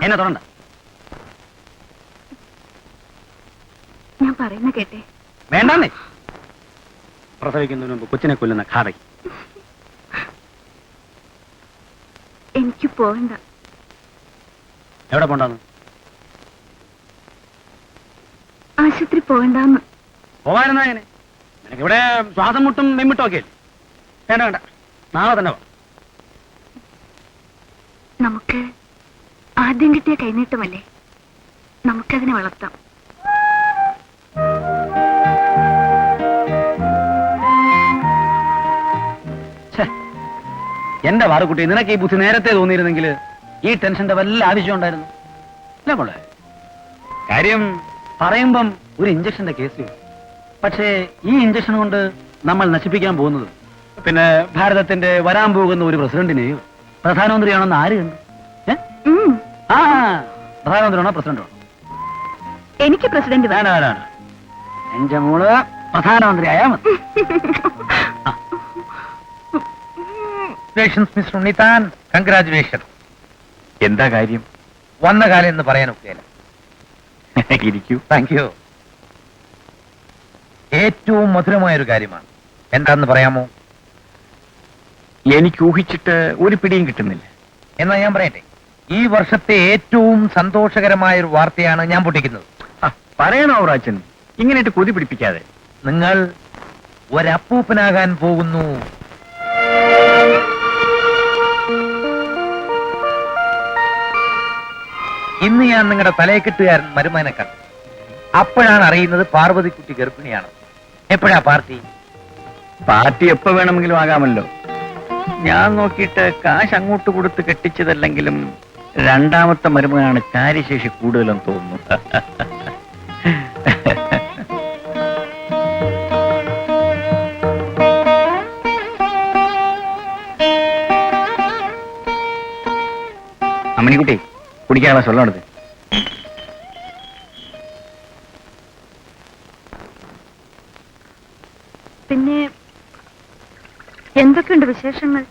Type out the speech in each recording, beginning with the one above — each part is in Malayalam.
എന്നെ തുടണ്ട. ഞാൻ പറയുന്ന കേട്ടെ. വേണ്ടാന്നേ. പ്രസവിക്കുന്നതിന് മുമ്പ് കൊച്ചിനെ കൊല്ലുന്ന ഘാതകി. എനിക്ക് പോകണ്ട. എവിടെ പോണ്ടാന്ന്? ആശുപത്രി പോകണ്ടെന്ന്. പോവാനെന്നാ എങ്ങനെ? നിനക്ക് ഇവിടെ ശ്വാസം മുട്ടും മെമ്മിട്ടും ഒക്കെ അല്ലേ? വേണ്ട വേണ്ട, നാളെ തന്നെ വാ. നമുക്ക് ആദ്യം കിട്ടിയ കൈനീട്ടമല്ലേ, നമുക്കതിനെ വളർത്താം. എന്റെ വാറുകുട്ടി, നിനക്ക് ഈ ബുദ്ധി നേരത്തെ തോന്നിയിരുന്നെങ്കിൽ ഈ ടെൻഷന്റെ വല്ല ആവശ്യം ഉണ്ടായിരുന്നു അല്ല മോളെ? കാര്യം പറയുമ്പം ഒരു ഇഞ്ചക്ഷന്റെ കേസ്. പക്ഷേ ഈ ഇഞ്ചക്ഷൻ കൊണ്ട് നമ്മൾ നശിപ്പിക്കാൻ പോകുന്നത് പിന്നെ ഭാരതത്തിന്റെ വരാൻ പോകുന്ന ഒരു പ്രസിഡന്റിനെയോ പ്രധാനമന്ത്രിയാണെന്ന് ആര് കണ്ടു? ആ, പ്രധാനമന്ത്രിയാണോ പ്രസിഡന്റാണോ? എനിക്ക് പ്രസിഡന്റ് വേണം. എന്റെ മോള് പ്രധാനമന്ത്രി ആയാ മതി. Mister Unnithan, congratulation. എന്താ കാര്യം? വന്ന കാലം എന്ന് പറയാനൊക്കെയല്ല. ഇരിക്കൂ. Thank you. ഏറ്റവും മധുരമായൊരു കാര്യമാണ്. എന്താന്ന് പറയാമോ? എനിക്ക് ഊഹിച്ചിട്ട് ഒരു പിടിയും കിട്ടുന്നില്ല. എന്നാ ഞാൻ പറയട്ടെ, ഈ വർഷത്തെ ഏറ്റവും സന്തോഷകരമായ ഒരു വാർത്തയാണ് ഞാൻ പൊട്ടിക്കുന്നത്. പറയണോ റാച്ചൻ? ഇങ്ങനെയിട്ട് കൊതി പിടിപ്പിക്കാതെ. നിങ്ങൾ ഒരപ്പൂപ്പനാകാൻ പോകുന്നു. ഇന്ന് ഞാൻ നിങ്ങളുടെ തലയെക്കെട്ടുകാരൻ മരുമകനെ കണ്ടു. അപ്പോഴാണ് അറിയുന്നത് പാർവതിക്കുട്ടി ഗർഭിണിയാണ്. എപ്പോഴാ പാർട്ടി? പാർട്ടി എപ്പോ വേണമെങ്കിലും ആകാമല്ലോ. ഞാൻ നോക്കിയിട്ട് കാശ് അങ്ങോട്ട് കൊടുത്ത് കെട്ടിച്ചതല്ലെങ്കിലും രണ്ടാമത്തെ മരുമകനാണ് കാര്യശേഷി കൂടുതലെന്ന് തോന്നുന്നു. അമ്മണിക്കുട്ടി, കുടിക്കാനുള്ള വെള്ളം എടുത്ത്. പിന്നെ എന്തൊക്കെയുണ്ട് വിശേഷങ്ങൾ?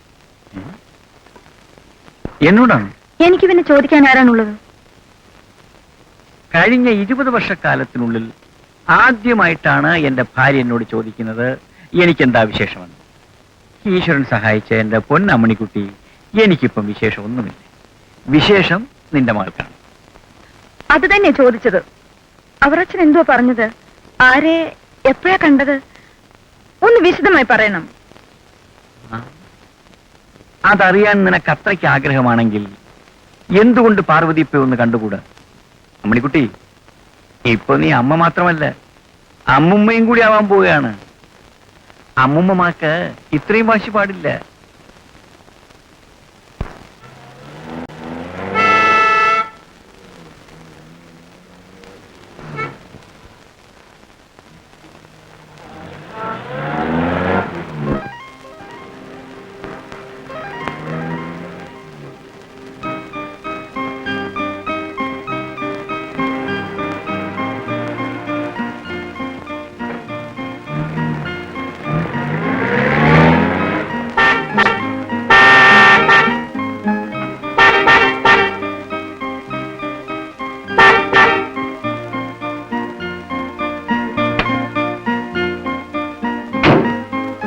എന്നോടാണ്? എനിക്ക് പിന്നെ ചോദിക്കാൻ ആരാണുള്ളത്? കഴിഞ്ഞ 20 വർഷക്കാലത്തിനുള്ളിൽ ആദ്യമായിട്ടാണ് എന്റെ ഭാര്യ എന്നോട് ചോദിക്കുന്നത് എനിക്കെന്താ വിശേഷമെന്ന്. ഈശ്വരൻ സഹായിച്ച എന്റെ പൊന്നമ്മണിക്കുട്ടി, എനിക്കിപ്പം വിശേഷം ഒന്നുമില്ല. വിശേഷം നിന്റെ മകൾക്കാണ്. അത് തന്നെ ചോദിച്ചത്. അവരച്ഛൻ എന്തോ പറഞ്ഞത്? ആരെ എപ്പോഴാ കണ്ടത്? ഒന്ന് വിശദമായി പറയണം. അതറിയാൻ നിനക്ക് അത്രയ്ക്ക് ആഗ്രഹമാണെങ്കിൽ എന്തുകൊണ്ട് പാർവതി ഇപ്പൊ ഒന്ന് കണ്ടുകൂടാ? അമ്മണിക്കുട്ടി, ഇപ്പൊ നീ അമ്മ മാത്രമല്ല, അമ്മുമ്മയും കൂടി ആവാൻ പോവുകയാണ്. അമ്മുമ്മമാക്ക് ഇത്രയും വാശി പാടില്ല.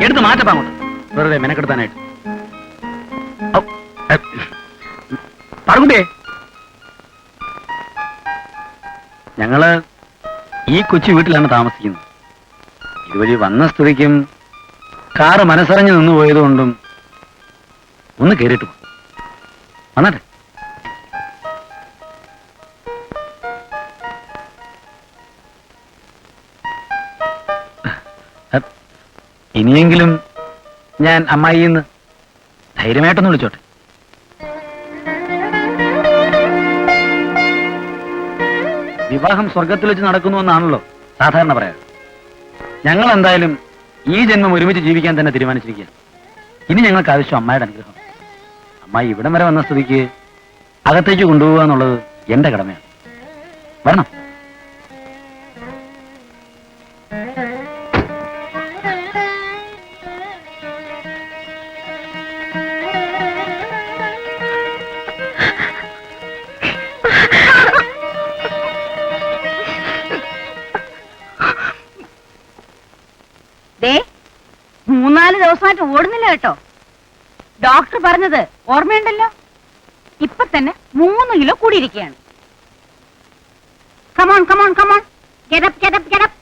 എടുത്ത് മാറ്റപ്പാ അങ്ങോട്ട്, വെറുതെ മെനക്കെടുത്താനായിട്ട്. പറകുണ്ടേ, ഞങ്ങള് ഈ കൊച്ചു വീട്ടിലാണ് താമസിക്കുന്നത്. ഇതുവഴി വന്ന സ്ഥിതിക്കും കാറ് മനസ്സറിഞ്ഞു നിന്നു പോയതുകൊണ്ടും ഒന്ന് കേറിട്ട് പോ. വന്നാട്ടെ. ഇനിയെങ്കിലും ഞാൻ അമ്മായിന്ന് ധൈര്യമായിട്ടൊന്ന് വിളിച്ചോട്ടെ. വിവാഹം സ്വർഗത്തിൽ വെച്ച് നടക്കുന്നു എന്നാണല്ലോ സാധാരണ പറയാറ്. ഞങ്ങൾ എന്തായാലും ഈ ജന്മം ഒരുമിച്ച് ജീവിക്കാൻ തന്നെ തീരുമാനിച്ചിരിക്കുക. ഇനി ഞങ്ങൾക്ക് ആവശ്യം അമ്മായിയുടെ അനുഗ്രഹം. അമ്മായി ഇവിടം വരെ വന്ന സ്ഥിതിക്ക് അകത്തേക്ക് കൊണ്ടുപോകുക എന്നുള്ളത് എന്റെ കടമയാണ്. വരണം. 4 ദിവസമായിട്ട് ഓടുന്നില്ല കേട്ടോ. ഡോക്ടർ പറഞ്ഞത് ഓർമ്മയുണ്ടല്ലോ. ഇപ്പൊ തന്നെ 3 കിലോ കൂടിയിരിക്കുകയാണ്. Come on come on come on, get up get up get up.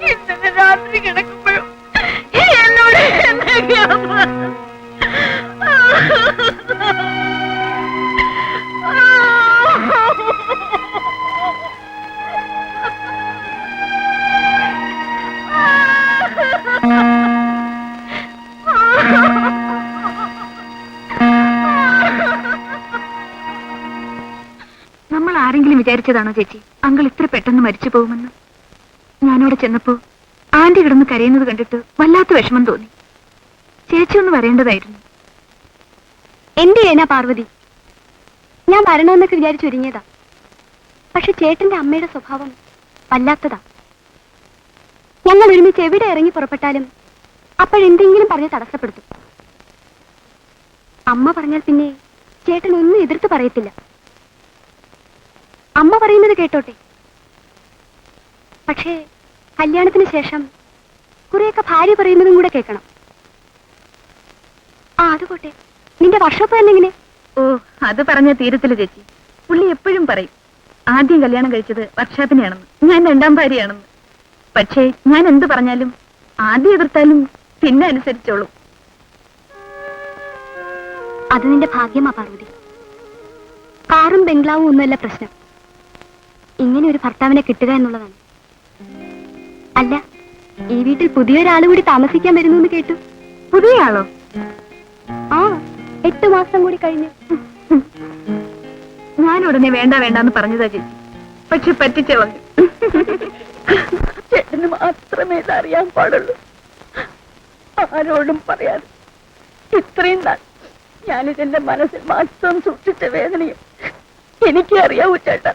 ഇന്നലെ രാത്രി കിടക്കുമ്പോഴും എന്നോട് എന്തൊക്കെയാണ് നമ്മൾ ആരെങ്കിലും വിചാരിച്ചതാണോ ചേച്ചി അങ്കിൾ ഇത്ര പെട്ടെന്ന് മരിച്ചു പോകുമെന്ന്? ഞാനവിടെ ചെന്നപ്പോ ആന്റി കിടന്ന് കരയുന്നത് കണ്ടിട്ട് വല്ലാത്ത വിഷമം തോന്നി. ചേച്ചി ഒന്ന് വരേണ്ടതായിരുന്നു. എന്റെ ഏനാ പാർവതി, ഞാൻ വരണമെന്നൊക്കെ വിചാരിച്ചൊരുങ്ങിയതാ. പക്ഷെ ചേട്ടന്റെ അമ്മയുടെ സ്വഭാവം വല്ലാത്തതാ. ഞങ്ങൾ ഒരുമിച്ച് എവിടെ ഇറങ്ങി പുറപ്പെട്ടാലും അപ്പോഴെന്തെങ്കിലും പറഞ്ഞ് തടസ്സപ്പെടുത്തും. അമ്മ പറഞ്ഞാൽ പിന്നെ ചേട്ടൻ ഒന്നും എതിർത്ത് പറയത്തില്ല. അമ്മ പറയുന്നത് കേട്ടോട്ടെ. പക്ഷേ കല്യാണത്തിന് ശേഷം കുറെയൊക്കെ ഭാര്യ പറയുന്നതും കൂടെ കേൾക്കണം. അത് പോട്ടെ, നിന്റെ വർഷോപ്പ് തന്നെ എങ്ങനെ? ഓ, അത് പറഞ്ഞ തീരത്തില്ല ചേച്ചി. പുള്ളി എപ്പോഴും പറയും ആദ്യം കല്യാണം കഴിച്ചത് വർഷാപ്പിനെയാണെന്ന്, ഞാൻ 2ാം ഭാര്യയാണെന്ന്. പക്ഷേ ഞാൻ എന്ത് പറഞ്ഞാലും ആദ്യം എതിർത്താലും പിന്നെ അനുസരിച്ചോളൂ. അത് നിന്റെ ഭാഗ്യമാ പാർവതി. കാറും ബംഗ്ലാവും ഒന്നുമല്ല പ്രശ്നം, ഇങ്ങനെ ഒരു ഭർത്താവിനെ കിട്ടുക എന്നുള്ളതാണ്. അല്ല, ഈ വീട്ടിൽ പുതിയൊരാൾ കൂടി താമസിക്കാൻ വരുന്നു എന്ന് കേട്ടു. പുതിയ ആളോ? ആ, 8 മാസം കൂടി കഴിഞ്ഞു. ഞാൻ ഉടനെ വേണ്ട വേണ്ടെന്ന് പറഞ്ഞതാ ചേച്ചി, പക്ഷെ പറ്റിച്ചളഞ്ഞു. ചേട്ടന് മാത്രമേ ഇത് അറിയാൻ പാടുള്ളൂ. ആരോടും പറയാതെ ഇത്രയും നാൾ ഞാനിതെന്റെ മനസ്സിൽ മാത്രം സൂക്ഷിച്ച വേദനയും എനിക്ക് അറിയാവൂ ചേട്ടാ.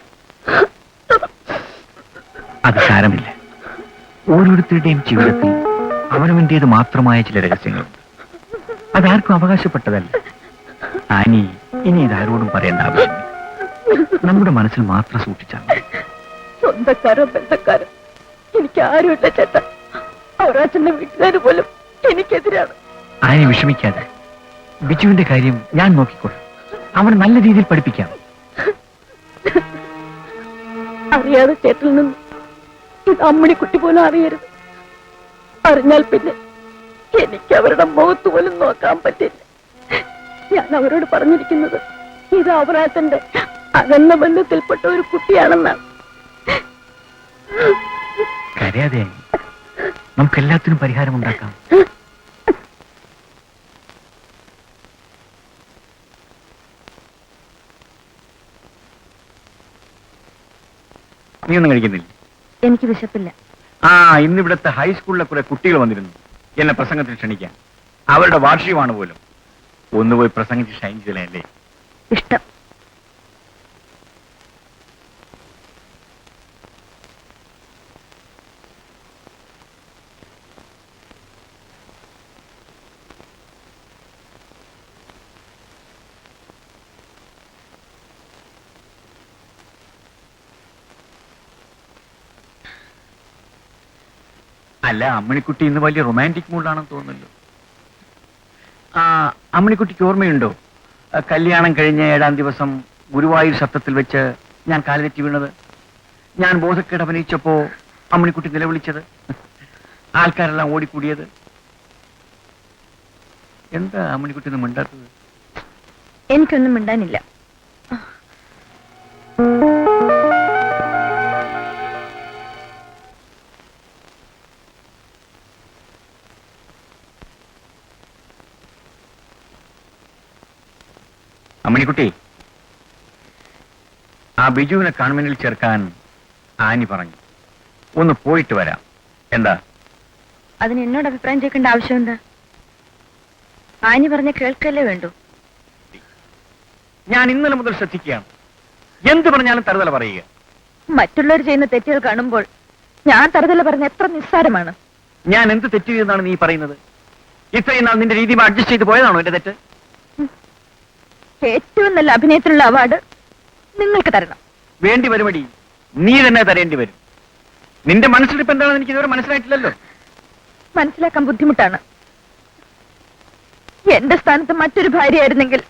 അത് സാരമില്ല. ഓരോരുത്തരുടെയും ജീവിതത്തിൽ അവനവന്റേത് മാത്രമായ ചില രഹസ്യങ്ങളുണ്ട്. അതാർക്കും അവകാശപ്പെട്ടതല്ല. ആനി ഇനി ഇതാരോടും പറയേണ്ട ആവശ്യമില്ല. നമ്മുടെ മനസ്സിൽ മാത്രം സൂക്ഷിച്ചാൽ മതി. സ്വന്തക്കാരോ ബന്ധക്കാരോ എനിക്ക് ആരുമില്ല ചേട്ടാ. അവരാച്ചന്റെ വീട്ടുകാർ പോലും എനിക്കെതിരാണ്. ആനി വിഷമിക്കാതെ. ബിജുവിന്റെ കാര്യം ഞാൻ നോക്കിക്കോളാം. അവനെ നല്ല രീതിയിൽ പഠിപ്പിക്കാം. അറിയാതെ ചേട്ടിൽ നിന്ന് ഇത് അമ്മണിക്കുട്ടി പോലും അറിയരുത്. അറിഞ്ഞാൽ പിന്നെ എനിക്ക് അവരുടെ മുഖത്ത് പോലും നോക്കാൻ പറ്റില്ല. ഞാൻ അവരോട് പറഞ്ഞിരിക്കുന്നത് ഇത് അവരാച്ചന്റെ അകന്ന ബന്ധത്തിൽപ്പെട്ട ഒരു കുട്ടിയാണെന്നാണ്. കരയാതെ ആനി. നമുക്കെല്ലാത്തിനും പരിഹാരമുണ്ടാക്കാം. നീ ഒന്നും കഴിക്കുന്നില്ല? എനിക്ക് വിശപ്പില്ല. ഇന്നിവിടുത്തെ ഹൈസ്കൂളിലെ കുറെ കുട്ടികൾ വന്നിരുന്നു എന്നെ പ്രസംഗത്തിന് ക്ഷണിക്കാൻ. അവരുടെ വാർഷികമാണ് പോലും. ഒന്നുപോയി പ്രസംഗിച്ച് ഷൈൻ ചെയ്യലല്ലേ? ഇഷ്ടം. അല്ല, അമ്മണിക്കുട്ടി ഇന്ന് വലിയ റൊമാൻറ്റിക് മൂഡിലാണെന്ന് തോന്നുന്നല്ലോ. അമ്മണിക്കുട്ടിക്ക് ഓർമ്മയുണ്ടോ കല്യാണം കഴിഞ്ഞ 7ാം ദിവസം ഗുരുവായൂർ ശബ്ദത്തിൽ വെച്ച് ഞാൻ കാലുതെറ്റി വീണത്? ഞാൻ ബോധക്കേട് അഭിനയിച്ചപ്പോ അമ്മണിക്കുട്ടി നിലവിളിച്ചത്, ആൾക്കാരെല്ലാം ഓടിക്കൂടിയത്. എന്താ അമ്മണിക്കുട്ടി ഒന്നും മിണ്ടാത്തത്? എനിക്കൊന്നും മിണ്ടാനില്ല. അമ്മിണിക്കുട്ടി, ആ ബിജുവിനെ കൺവെന്റിൽ ചേർക്കാൻ ആനി പറഞ്ഞു. ഒന്ന് പോയിട്ട് വരാം. എന്താ? അതിന് എന്നോട് അഭിപ്രായം ചോദിക്കേണ്ട ആവശ്യം എന്താ? ആനി പറഞ്ഞ കേൾക്കല്ലേ വേണ്ടു. ഞാൻ ഇന്നലെ മുതൽ ശ്രദ്ധിക്കുകയാണ്. എന്ത് പറഞ്ഞാലും തറുതല പറയുക. മറ്റുള്ളവർ ചെയ്യുന്ന തെറ്റുകൾ കാണുമ്പോൾ ഞാൻ തറുതല പറഞ്ഞ എത്ര നിസ്സാരമാണ്. ഞാൻ എന്ത് തെറ്റ് ചെയ്തെന്നാണ് നീ പറയുന്നത്? ഇത്രയും നാൾ നിന്റെ രീതി അഡ്ജസ്റ്റ് ചെയ്ത് പോയതാണോ എന്റെ തെറ്റ്? ഏറ്റവും നല്ല അഭിനയത്തിനുള്ള അവാർഡ് നിങ്ങൾക്ക് തരണം. വേണ്ടി വരുമടി, നീ തന്നെ തരേണ്ടി വരും. നിന്റെ മനസ്സിലിപ്പ് എന്താണെന്ന് എനിക്ക് ഇതുവരെ മനസ്സിലായിട്ടില്ലല്ലോ. മനസ്സിലാക്കാൻ ബുദ്ധിമുട്ടാണ്. എന്റെ സ്ഥാനത്ത് മറ്റൊരു ഭാര്യയായിരുന്നെങ്കിൽ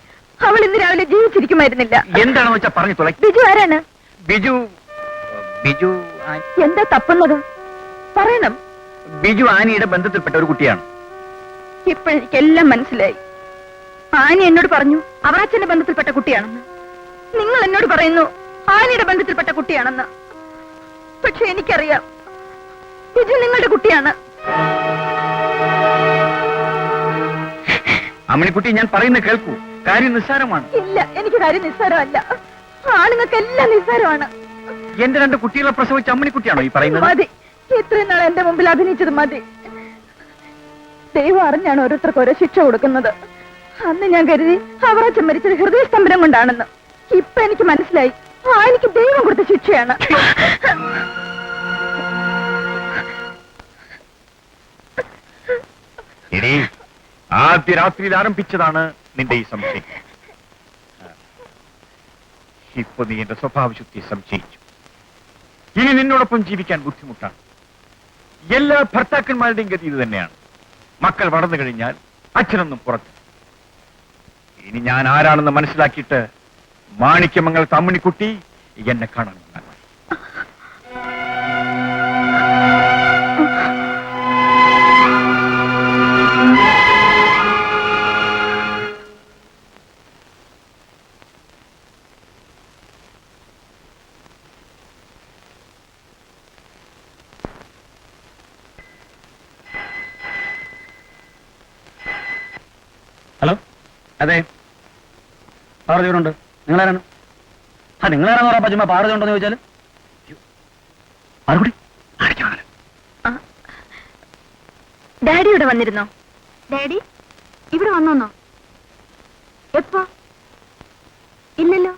അവൾ ഇന്ന് രാവിലെ ജീവിച്ചിരിക്കുമായിരുന്നില്ല. എന്താണെന്ന് വെച്ചാ പറഞ്ഞു തുളയ്ക്ക്. ബിജു ആരാണ്? ബിജു ബിജു എന്താ തപ്പുന്നത്? പറയണം. ബിജു ആനിയുടെ ബന്ധത്തിൽപ്പെട്ട ഒരു കുട്ടിയാണ്. ഇപ്പോഴെനിക്കെല്ലാം മനസ്സിലായി. ആനി എന്നോട് പറഞ്ഞു അവറാച്ചന്റെ ബന്ധത്തിൽപ്പെട്ട കുട്ടിയാണെന്ന്. നിങ്ങൾ എന്നോട് പറയുന്നു ആനിയുടെ ബന്ധത്തിൽപ്പെട്ട കുട്ടിയാണെന്ന്. പക്ഷെ എനിക്കറിയാം ബിജു നിങ്ങളുടെ കുട്ടിയാണ്. അമ്മിണിക്കുട്ടി, ഞാൻ പറയുന്ന കേൾക്കൂ. കാര്യം നിസ്സാരമാണ്. ഇല്ല, എനിക്ക് കാര്യം നിസ്സാരമല്ല. ആണുങ്ങൾക്കെല്ലാം നിസ്സാരമാണ്. എന്റെ 2 കുട്ടികളെ പ്രസവിച്ച അമ്മിണിക്കുട്ടിയാണോ ഈ പറയുന്നത്? മതി, ഇത്രയും നാൾ എന്റെ മുമ്പിൽ അഭിനയിച്ചത് മതി. ദൈവം അറിഞ്ഞാണ് ഓരോരുത്തർക്ക് ഓരോ ശിക്ഷ കൊടുക്കുന്നത്. അന്ന് ഞാൻ കരുതി അവറാച്ചൻ മരിച്ചത് ഹൃദയസ്തംഭനം കൊണ്ടാണെന്ന്. ഇപ്പൊ എനിക്ക് മനസ്സിലായി എനിക്ക് ദൈവം കൊടുത്ത ശിക്ഷയാണ്. ഇനി ആദ്യ രാത്രിയിൽ ആരംഭിച്ചതാണ് നിന്റെ ഈ സംശയം. ഇപ്പൊ നീ എന്റെ സ്വഭാവശുദ്ധി സംശയിച്ചു. ഇനി നിന്നോടൊപ്പം ജീവിക്കാൻ ബുദ്ധിമുട്ടാണ്. എല്ലാ ഭർത്താക്കന്മാരുടെയും ഗതി ഇത് തന്നെയാണ്. മക്കൾ വളർന്നു കഴിഞ്ഞാൽ അച്ഛനൊന്നും പുറത്ത്. ഇനി ഞാൻ ആരാണെന്ന് മനസ്സിലാക്കിയിട്ട് മാണിക്യമംഗൽ അമ്മിണിക്കുട്ടി എന്നെ കാണാൻ വന്നാൽ മതി. ഹലോ, അതെ, പാർവതിയോടുണ്ട്. നിങ്ങളാരാണ്? നിങ്ങളാരാന്ന് പറയാൻ പറ്റുമ്പോ പാർവതി ഉണ്ടോന്ന് ചോദിച്ചാല് ഡാഡി ഇവിടെ വന്നിരുന്നോ? ഡാഡി ഇവിടെ വന്നോന്നോ? എപ്പോ? ഇല്ലല്ലോ.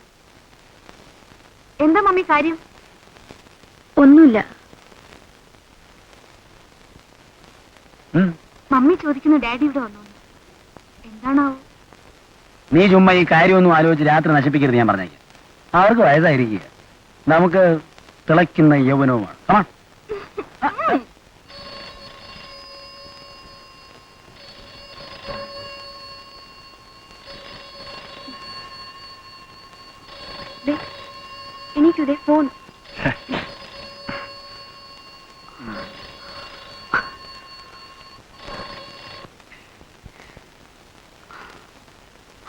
എന്താ മമ്മി കാര്യം? ഒന്നുമില്ല. മമ്മി ചോദിക്കുന്നു ഡാഡി ഇവിടെ വന്നോന്ന്. എന്താണാവോ? നീ ചുമ്മാ ഈ കാര്യമൊന്നും ആലോചിച്ച് രാത്രി നശിപ്പിക്കരുത്. ഞാൻ പറഞ്ഞേക്കാം, അവർക്ക് വയസ്സായിരിക്കുക. നമുക്ക് തിളയ്ക്കുന്ന യൗവനവുമാണ്. എനിക്കിതേ ഫോൺ.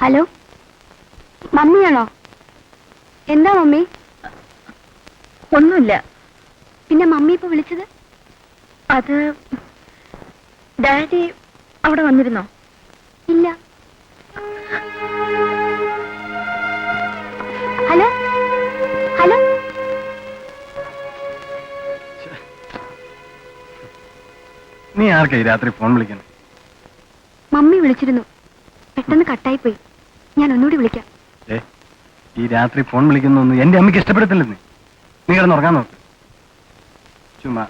ഹലോ, മമ്മിയാണോ? എന്താ മമ്മി? ഒന്നുമില്ല. പിന്നെ മമ്മി ഇപ്പൊ വിളിച്ചത്? അത് ഡാഡി അവിടെ വന്നിരുന്നോ? ഇല്ല. ഹലോ ഹലോ, നീ ആർക്കായി രാത്രി ഫോൺ വിളിക്കണം? മമ്മി വിളിച്ചിരുന്നു, പെട്ടെന്ന് കട്ടായി പോയി. ഞാൻ ഒന്നുകൂടി വിളിക്കാം. ഈ രാത്രി ഫോൺ വിളിക്കുന്നൊന്നും എന്റെ അമ്മയ്ക്ക് ഇഷ്ടപ്പെടത്തില്ലെന്ന്. നീ കിടന്നുറങ്ങാൻ നോക്ക്. ചുമ്മാ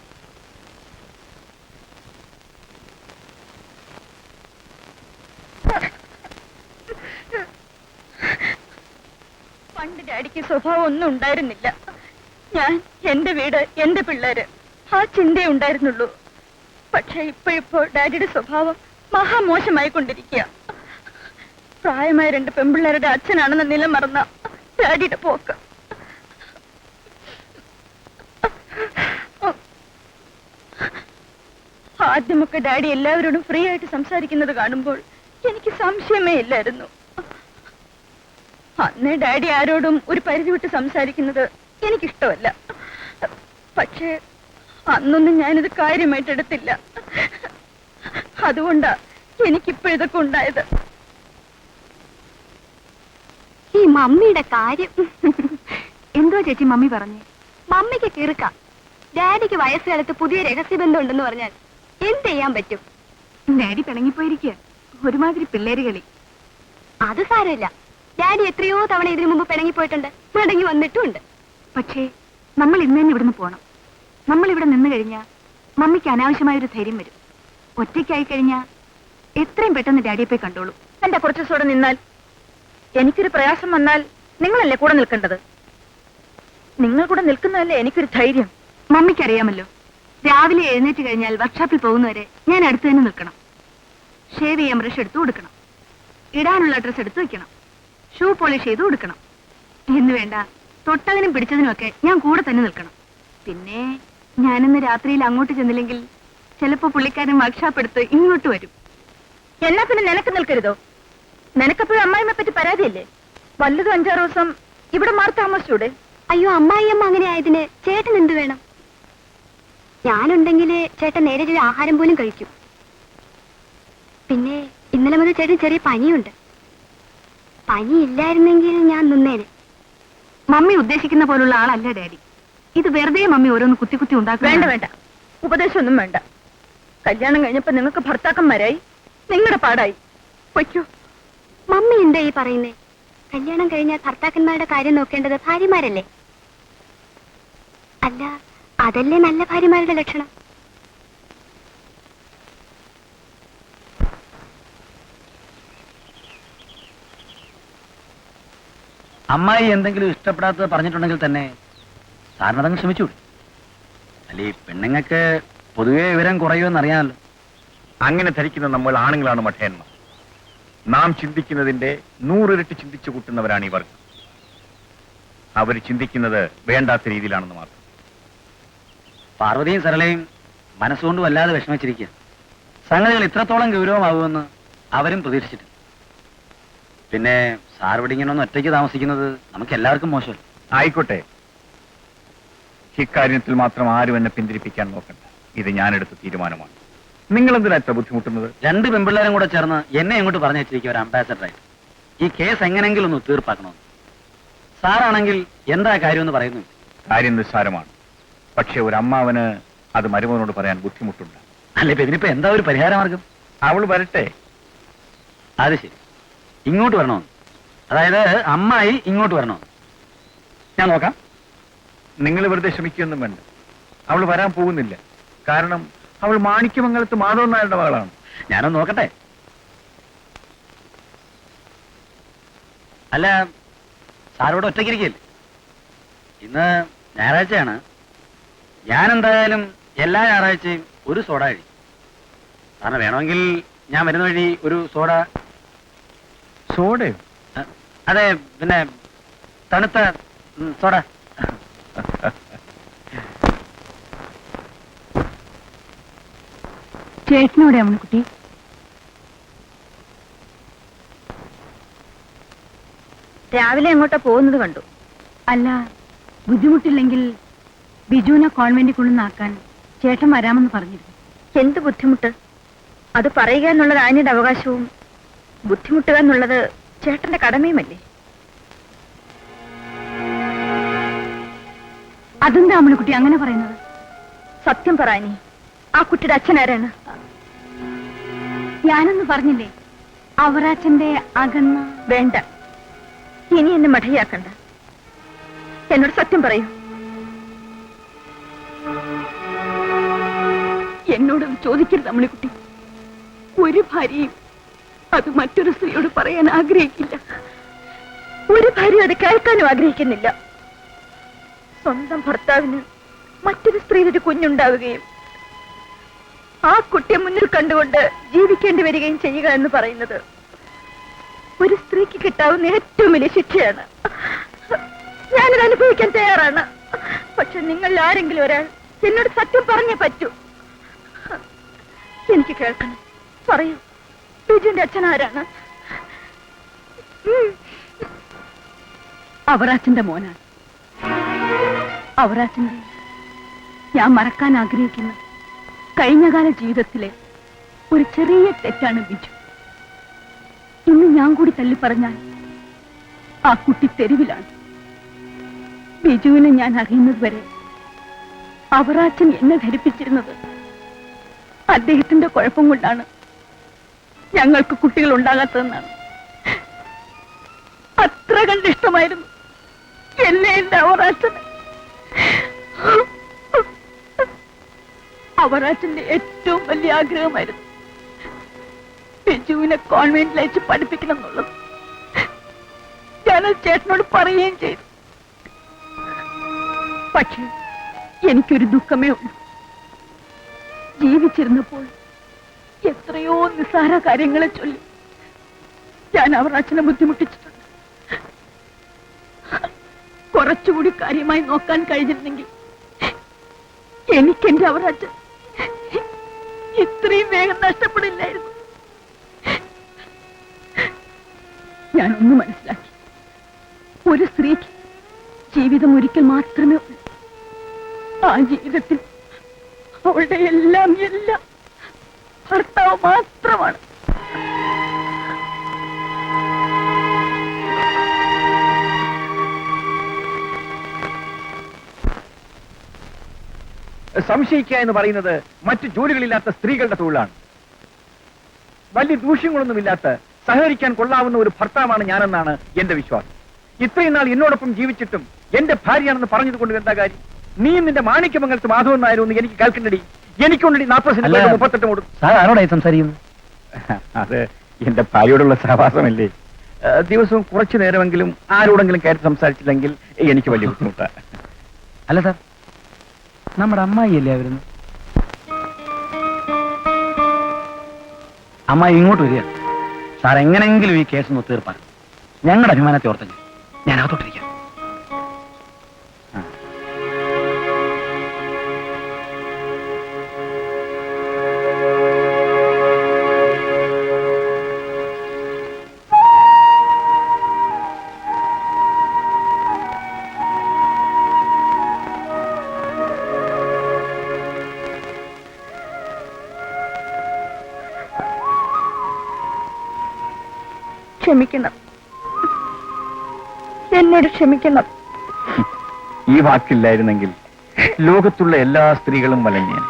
പണ്ട് ഡാഡിക്ക് സ്വഭാവം ഒന്നും ഉണ്ടായിരുന്നില്ല. ഞാൻ, എന്റെ വീട്, എന്റെ പിള്ളേര്, ആ ചിന്തയെ ഉണ്ടായിരുന്നുള്ളൂ. പക്ഷെ ഇപ്പോഴിപ്പോ ഡാഡിയുടെ സ്വഭാവം മഹാമോശമായിക്കൊണ്ടിരിക്കുക. പ്രായമായ 2 പെൺപിള്ളേരുടെ അച്ഛനാണെന്ന നില മറന്ന ഡാഡിയുടെ പോക്ക്. ആദ്യമൊക്കെ ഡാഡി എല്ലാവരോടും ഫ്രീ ആയിട്ട് സംസാരിക്കുന്നത് കാണുമ്പോൾ എനിക്ക് സംശയമേ ഇല്ലായിരുന്നു. അന്ന് ഡാഡി ആരോടും ഒരു പരിധി വിട്ട് സംസാരിക്കുന്നത് എനിക്കിഷ്ടമല്ല. പക്ഷേ അന്നൊന്നും ഞാനിത് കാര്യമായിട്ട് എടുത്തില്ല. അതുകൊണ്ടാ എനിക്കിപ്പോഴിതൊക്കെ ഉണ്ടായത്. ഈ മമ്മിയുടെ കാര്യം. എന്തോ ചേച്ചി മമ്മി പറഞ്ഞേ? മമ്മിക്ക് കീർക്കാം. ഡാഡിക്ക് വയസ്സുകാലത്ത് പുതിയ രഹസ്യബന്ധം ഉണ്ടെന്ന് പറഞ്ഞാൽ എന്ത് ചെയ്യാൻ പറ്റും? ഡാഡി പിണങ്ങിപ്പോയിരിക്കുക. ഒരുമാതിരി പിള്ളേര് കളി. അത് സാരമില്ല. ഡാഡി എത്രയോ തവണ ഇതിനു മുമ്പ് പിണങ്ങിപ്പോയിട്ടുണ്ട്, മടങ്ങി വന്നിട്ടുമുണ്ട്. പക്ഷേ നമ്മൾ ഇന്ന് തന്നെ ഇവിടുന്ന് പോണം. നമ്മൾ ഇവിടെ നിന്ന് കഴിഞ്ഞാൽ മമ്മിക്ക് അനാവശ്യമായൊരു ധൈര്യം വരും. ഒറ്റയ്ക്കായി കഴിഞ്ഞാൽ എത്രയും പെട്ടെന്ന് ഡാഡിയെ പോയി കണ്ടോളൂ. എന്റെ കുറച്ച് ദിവസം ഇവിടെ നിന്നാൽ എനിക്കൊരു പ്രയാസം വന്നാൽ നിങ്ങളല്ലേ കൂടെ നിൽക്കേണ്ടത്? നിങ്ങൾ കൂടെ നിൽക്കുന്നതല്ലേ എനിക്കൊരു ധൈര്യം. മമ്മിക്കറിയാമല്ലോ, രാവിലെ എഴുന്നേറ്റ് കഴിഞ്ഞാൽ വർക്ക്ഷോപ്പിൽ പോകുന്നവരെ ഞാൻ അടുത്ത് തന്നെ നിൽക്കണം. ഷേവ് ചെയ്യാൻ ബ്രഷ് എടുത്തു കൊടുക്കണം, ഇടാനുള്ള ഡ്രസ് എടുത്തു വെക്കണം, ഷൂ പോളിഷ് ചെയ്ത് കൊടുക്കണം. എന്ന് വേണ്ട, തൊട്ടതിനും പിടിച്ചതിനുമൊക്കെ ഞാൻ കൂടെ തന്നെ നിൽക്കണം. പിന്നെ ഞാനിന്ന് രാത്രിയിൽ അങ്ങോട്ട് ചെന്നില്ലെങ്കിൽ ചിലപ്പോ പുള്ളിക്കാരൻ വർക്ക്ഷോപ്പ് എടുത്ത് ഇങ്ങോട്ട് വരും. എന്നാ പിന്നെ നിനക്ക് നിൽക്കരുതോ? നിനക്കപ്പോഴും അമ്മായിമ്മെ പറ്റി പരാതിയല്ലേ? വല്ലതും 5-6 ദിവസം ഇവിടെ മാറി താമസിച്ചൂടെ? അയ്യോ, അമ്മായിയമ്മ അങ്ങനെ ആയതിന് ചേട്ടൻ എന്ത് വേണം? ഞാനുണ്ടെങ്കിൽ ചേട്ടൻ നേരെ ഒരു ആഹാരം പോലും കഴിക്കും. പിന്നെ ഇന്നലെ മുതൽ ചേട്ടൻ ചെറിയ പനിയുണ്ട്. പനി ഇല്ലായിരുന്നെങ്കിൽ ഞാൻ നിന്നേനെ. മമ്മി ഉദ്ദേശിക്കുന്ന പോലുള്ള ആളല്ല ഡാഡി. ഇത് വെറുതെ മമ്മി ഓരോന്ന് കുത്തി കുത്തി ഉണ്ടാക്കും. വേണ്ട വേണ്ട, ഉപദേശമൊന്നും വേണ്ട. കല്യാണം കഴിഞ്ഞപ്പോ നിങ്ങൾക്ക് ഭർത്താക്കന്മാരായി, നിങ്ങളുടെ പാടായി. പൊയ്ക്കോ. മമ്മി എന്താ ഈ പറയുന്നേ? കല്യാണം കഴിഞ്ഞാൽ ഭർത്താക്കന്മാരുടെ കാര്യം നോക്കേണ്ടത് ഭാര്യമാരല്ലേ? അല്ല, അതല്ലേ നല്ല ഭാര്യമാരുടെ ലക്ഷണം? അമ്മായി എന്തെങ്കിലും ഇഷ്ടപ്പെടാത്തത് പറഞ്ഞിട്ടുണ്ടെങ്കിൽ തന്നെ സാറിനതങ്ങ് ക്ഷമിച്ചു. അല്ല, ഈ പെണ്ണുങ്ങൾക്ക് പൊതുവെ വിവരം കുറയുമെന്ന് അറിയാമല്ലോ. അങ്ങനെ ധരിക്കുന്ന നമ്മൾ ആണുങ്ങളാണ് മഠയന്മാർ. നാം ചിന്തിക്കുന്നതിന്റെ 100 ഇരട്ടി ചിന്തിച്ചു കൂട്ടുന്നവരാണ് ഇവർ. അവർ ചിന്തിക്കുന്നത് വേണ്ടാത്ത രീതിയിലാണെന്ന് മാത്രം. പാർവതിയും സരളയും മനസ്സുകൊണ്ട് വല്ലാതെ വിഷമിച്ചിരിക്കുക. സംഗതികൾ ഇത്രത്തോളം ഗൗരവമാകുമെന്ന് അവരും പ്രതീക്ഷിച്ചിട്ട്. പിന്നെ സാർ ഇങ്ങനെ ഒന്ന് ഒറ്റയ്ക്ക് താമസിക്കുന്നത് നമുക്ക് എല്ലാവർക്കും മോശമല്ല. ആയിക്കോട്ടെ, ഇക്കാര്യത്തിൽ മാത്രം ആരും എന്നെ പിന്തിരിപ്പിക്കാൻ നോക്കണ്ട. ഇത് ഞാനെടുത്ത തീരുമാനമാണ്. നിങ്ങൾ എന്തിനാ ഇത്ര ബുദ്ധിമുട്ടുന്നത്? 2 പെൺപിള്ളേരും കൂടെ ചേർന്ന് എന്നെ ഇങ്ങോട്ട് പറഞ്ഞു വെച്ചിരിക്കുക ഒരു അംബാസഡറായിട്ട്. ഈ കേസ് എങ്ങനെങ്കിലും ഒന്ന് തീർപ്പാക്കണമെന്ന്. സാറാണെങ്കിൽ എന്താ കാര്യമെന്ന് പറയുന്നു. കാര്യം നിസ്സാരമാണ്. പക്ഷെ ഒരു അമ്മാവന് അത് മരുമകനോട് പറയാൻ ബുദ്ധിമുട്ടുണ്ട്. അല്ല, ഇപ്പൊ ഇതിനിപ്പോ എന്താ ഒരു പരിഹാരമാർഗം? അവൾ വരട്ടെ. അത് ശരി, ഇങ്ങോട്ട് വരണമെന്ന്. അതായത് അമ്മായി ഇങ്ങോട്ട് വരണമെന്ന്. ഞാൻ നോക്കാം. നിങ്ങൾ വെറുതെ ശ്രമിക്കുകയൊന്നും വേണ്ട. അവൾ വരാൻ പോകുന്നില്ല. കാരണം അവൾ മാണിക്യമംഗലത്ത് മാധവൻ നായരുടെ മകളാണ്. ഞാനൊന്ന് നോക്കട്ടെ. അല്ല, സാറോട് ഒറ്റയ്ക്കിരിക്കല്ലേ? ഇന്ന് ഞായറാഴ്ചയാണ്. ഞാൻ എന്തായാലും എല്ലാ ഞായറാഴ്ചയും ഒരു സോഡ കഴിക്കും. സാറിന് വേണമെങ്കിൽ ഞാൻ വരുന്ന വഴി ഒരു സോഡ. സോഡയോ? അതെ, പിന്നെ തണുത്ത സോഡ. ചേട്ടനോടെ അമ്മക്കുട്ടി? രാവിലെ എങ്ങോട്ടാ പോകുന്നത് കണ്ടു. അല്ല, ബുദ്ധിമുട്ടില്ലെങ്കിൽ ബിജുവിനെ കോൺവെന്റിൽ കൊണ്ടുവന്നാക്കാൻ ചേട്ടൻ വരാമെന്ന് പറഞ്ഞിരുന്നു. എന്ത് ബുദ്ധിമുട്ട്? അത് പറയുക എന്നുള്ളത് ആനിയുടെ അവകാശവും ബുദ്ധിമുട്ടുക എന്നുള്ളത് ചേട്ടന്റെ കടമയുമല്ലേ? അതെന്താ അമ്മക്കുട്ടി അങ്ങനെ പറയുന്നത്? സത്യം പറയാനി, ആ കുട്ടിയുടെ അച്ഛനാരാണ്? ഞാനൊന്ന് പറഞ്ഞില്ലേ, അവരാച്ചന്റെ അകന്ന. വേണ്ട, ഇനി എന്നെ മഠയാക്കണ്ട. എന്നോട് സത്യം പറയൂ. എന്നോട് ചോദിക്കരുത് അമ്മക്കുട്ടി. ഒരു ഭാര്യയും അത് മറ്റൊരു സ്ത്രീയോട് പറയാൻ ആഗ്രഹിക്കില്ല. ഒരു ഭാര്യ അത് കേൾക്കാനും ആഗ്രഹിക്കുന്നില്ല. സ്വന്തം ഭർത്താവിന് മറ്റൊരു സ്ത്രീയുടെ കുഞ്ഞുണ്ടാവുകയും ആ കുട്ടിയെ മുന്നിൽ കണ്ടുകൊണ്ട് ജീവിക്കേണ്ടി വരികയും ചെയ്യുക എന്ന് പറയുന്നത് ഒരു സ്ത്രീക്ക് കിട്ടാവുന്ന ഏറ്റവും വലിയ ശിക്ഷയാണ്. ഞാനത് അനുഭവിക്കാൻ തയ്യാറാണ്. പക്ഷെ നിങ്ങൾ ആരെങ്കിലും ഒരാൾ എന്നോട് സത്യം പറഞ്ഞേ പറ്റൂ. എനിക്ക് കേൾക്കണം. പറയൂ, ബിജുവിന്റെ അച്ഛൻ ആരാണ്? അവറാച്ചന്റെ മോനാണ്. അവറാച്ചന്റെ ഞാൻ മറക്കാൻ ആഗ്രഹിക്കുന്ന കഴിഞ്ഞകാല ജീവിതത്തിലെ ഒരു ചെറിയ തെറ്റാണ് ബിജു. ഇന്ന് ഞാൻ കൂടി തള്ളി പറഞ്ഞാൽ ആ കുട്ടി തെരുവിലാണ്. ബിജുവിനെ ഞാൻ അറിയുന്നത് വരെ അവറാച്ചൻ എന്നെ ധരിപ്പിച്ചിരുന്നത് അദ്ദേഹത്തിന്റെ കുഴപ്പം കൊണ്ടാണ് ഞങ്ങൾക്ക് കുട്ടികൾ ഉണ്ടാകാത്തതെന്നാണ്. അത്ര കണ്ടിഷ്ടമായിരുന്നു എന്നെ എന്റെ അവറാച്ചന്. അവറാച്ചന്റെ ഏറ്റവും വലിയ ആഗ്രഹമായിരുന്നു ബിജുവിനെ കോൺവെന്റിൽ അയച്ച് പഠിപ്പിക്കണം എന്നുള്ളത്. ഞാനത് ചേട്ടനോട് പറയുകയും ചെയ്തു. പക്ഷേ എനിക്കൊരു ദുഃഖമേ ഉള്ളൂ. ജീവിച്ചിരുന്നപ്പോൾ എത്രയോ നിസ്സാര കാര്യങ്ങളെ ചൊല്ലി ഞാൻ അവറാച്ചനെ ബുദ്ധിമുട്ടിച്ചിട്ടുണ്ട്. കുറച്ചുകൂടി കാര്യമായി നോക്കാൻ കഴിഞ്ഞിരുന്നെങ്കിൽ എനിക്കെന്റെ അവറാച്ചൻ ഇത്രയും വേഗം നഷ്ടപ്പെടില്ലായിരുന്നു. ഞാനൊന്ന് മനസ്സിലാക്കി, ഒരു സ്ത്രീക്ക് ജീവിതം ഒരിക്കൽ മാത്രമേ ഉള്ളൂ. ആ ജീവിതത്തിൽ അവളുടെ എല്ലാം ഭർത്താവ് മാത്രമാണ്. സംശയിക്കുക എന്ന് പറയുന്നത് മറ്റു ജോലികളില്ലാത്ത സ്ത്രീകളുടെ തൊഴിലാണ്. വലിയ ദൂഷ്യങ്ങളൊന്നുമില്ലാത്ത സഹകരിക്കാൻ കൊള്ളാവുന്ന ഒരു ഭർത്താവാണ് ഞാനെന്നാണ് എന്റെ വിശ്വാസം. ഇത്രയും നാൾ എന്നോടൊപ്പം ജീവിച്ചിട്ടും എന്റെ ഭാര്യയാണെന്ന് പറഞ്ഞത് കൊണ്ട് എന്താ കാര്യം? നീ നിന്റെ മാണിക്യമംഗലത്ത് മാധവൻ നായരൊന്ന് എനിക്ക് കേൾക്കണ്ടടി. എനിക്കുണ്ടടി 40 38 കൊടുക്കും. ആരോടായി സംസാരിക്കുന്നു? അത് എന്റെ ഭാര്യയോടുള്ള സഹവാസമല്ലേ. ദിവസവും കുറച്ചു നേരമെങ്കിലും ആരോടെങ്കിലും കയറി സംസാരിച്ചില്ലെങ്കിൽ എനിക്ക് വലിയ ബുദ്ധിമുട്ടാണ്. അല്ല സാർ, നമ്മുടെ അമ്മായിയല്ലേ അവരുന്ന്? അമ്മായി ഇങ്ങോട്ട് വരിക. സാർ എങ്ങനെങ്കിലും ഈ കേസ് ഒന്ന് തീർപ്പാൻ. ഞങ്ങളുടെ അഭിമാനത്തെ ഓർത്ത് ഞാൻ അകത്തോട്ടിരിക്കാം. ക്ഷമിക്കണം, എന്നോട് ക്ഷമിക്കണം. ഈ വാക്കില്ലായിരുന്നെങ്കിൽ ലോകത്തുള്ള എല്ലാ സ്ത്രീകളും വലഞ്ഞേനെ.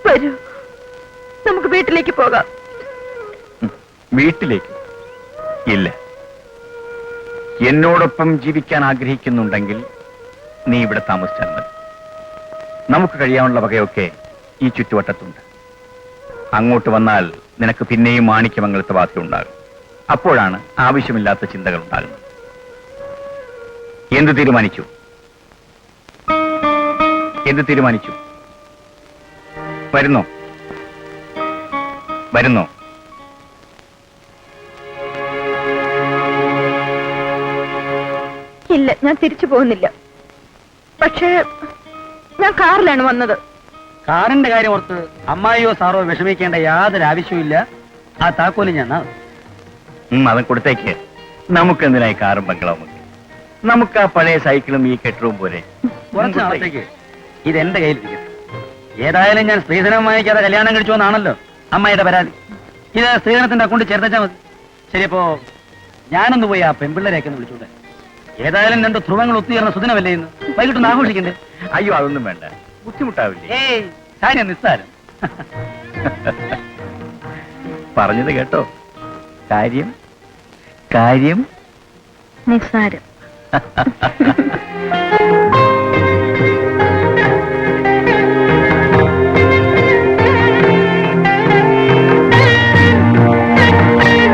വരൂ, നമുക്ക് വീട്ടിലേക്ക് പോകാം. വീട്ടിലേക്ക്? ഇല്ല. എന്നോടൊപ്പം ജീവിക്കാൻ ആഗ്രഹിക്കുന്നുണ്ടെങ്കിൽ നീ ഇവിടെ താമസിച്ചാൽ മതി. നമുക്ക് കഴിയാനുള്ള വകയൊക്കെ ഈ ചുറ്റുവട്ടത്തുണ്ട്. അങ്ങോട്ട് വന്നാൽ നിനക്ക് പിന്നെയും മാണിക്യമംഗലത്ത് ബാധ്യതയുണ്ടാകും. അപ്പോഴാണ് ആവശ്യമില്ലാത്ത ചിന്തകൾ ഉണ്ടാകുന്നത്. എന്ത് തീരുമാനിച്ചു? വരുന്നോ? ഇല്ല, ഞാൻ തിരിച്ചു പോകുന്നില്ല. പക്ഷേ ഞാൻ കാറിലാണ് വന്നത്. കാറിന്റെ കാര്യം ഓർത്ത് അമ്മായിയോ സാറോ വിഷമിക്കേണ്ട യാതൊരു ആവശ്യമില്ല. ആ താക്കോല് ഞാൻ അത് കൊടുത്തേക്ക്. നമുക്ക് എന്തിനായി കാറും ബംഗ്ലാവും? നമുക്ക് ആ പഴയ സൈക്കിളും ഈ കെട്ടറും പോലെ കുറച്ച് നാളത്തേക്ക് ഇതെന്റെ കയ്യിലിരിക്കും. ഏതായാലും ഞാൻ സ്ത്രീധനം വാങ്ങിക്കാതെ കല്യാണം കഴിച്ചു എന്നാണല്ലോ അമ്മായിയുടെ പരാതി. ഇത് സ്ത്രീധനത്തിന്റെ അക്കൗണ്ടിൽ ചേർത്താൽ മതി. ശരിയപ്പോ ഞാനൊന്ന് പോയി ആ പെൺപിള്ളേരെയൊക്കെ ഒന്ന് വിളിച്ചോട്ടെ. ഏതായാലും 2 ധ്രുവങ്ങൾ ഒത്തുചേർന്ന സുദിനമല്ലേ ഇന്ന്. വൈകിട്ടൊന്ന് ആഘോഷിക്കണ്ടേ? അയ്യോ, അതൊന്നും വേണ്ട, ബുദ്ധിമുട്ടാവില്ലേ? ഏയ്, കാര്യം നിസ്സാരം. പറഞ്ഞത് കേട്ടോ? കാര്യം നിസ്സാരം.